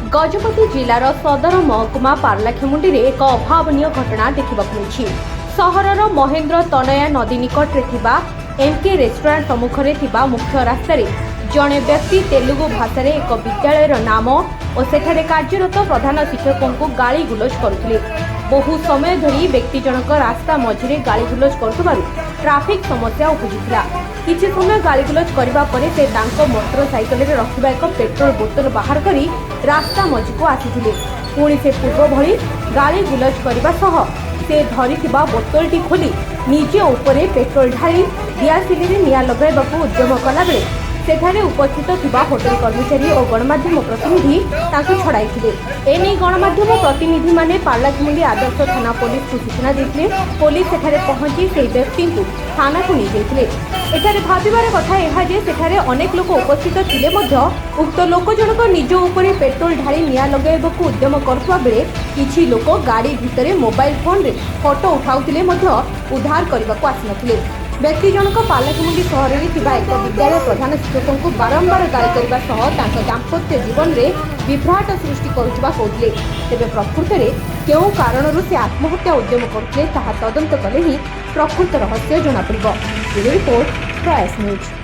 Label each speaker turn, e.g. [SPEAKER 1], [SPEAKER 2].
[SPEAKER 1] गजपत जिलार सदरमहक पारलाखेमुंडी में एक अभावनीय घटना देखा मिली। सहरर महेन्द्र तनया नदी निकट में एम.क रेस्टोरेंट सम्मुखें मुख्य रास्त जड़े व्यक्ति तेलुगु भाषा एक विद्यालय नाम और सेठारे कार्यरत प्रधान शिक्षकों को गाली गुलज करुले। बहु समय धरी व्यक्ति जनक रास्ता मझिरे गाली गुलज करुथिबारु ट्राफिक समस्या उपजिला। किछि समय गाली गुलज करबा परे से तांको मोटरसाइकल रे रखिबा एक पेट्रोल बोतल बाहर करी रास्ता मझी को आसीथिले। पुणी से पूर्व भली गाली गुलज करबा सह से धरिथिबा बोतलटी खोली निजे उपरे पेट्रोल ढाली दियासिली रे निया लगाइबाकू उद्यम कला बेले सेठारे उपस्थित थिबा होटेल कर्मचारी और गणमाध्यम प्रतिनिधि तांको छड़ाइथिले। एने गणमाध्यम प्रतिनिधि माने पारलाखेमुंडी आदर्श थाना पुलिस को सूचना देथिले। पुलिस सेठारे पहुंची से व्यक्ति को थाना को नहीं जाइथिले। एठारे भाबिबार कथा एहा जे सेठारे अनेक लोक उपस्थित थिले मध्य उक्त लोक जनक निज उपरे पेट्रोल ढाली निया लगाइबाकू उद्यम करथुवा बेले किछि लोक गाड़ी भितरे मोबाइल फोन रे फोटो उठाउथिले मध्य उद्धार करबाकू आसिनथिले। व्यक्ति जनक पारलाखेमुंडी सहर में एक विद्यालय प्रधान शिक्षकों को बारंबार गाली करने सह दाम्पत्य जीवन में विभ्राट सृष्टि करुवा कहते। तेज प्रकृत में क्यों कारणरू से आत्महत्या उद्यम करते तदंत कले ही प्रकृत रहस्य जनापड़। रिपोर्ट प्रयास न्यूज।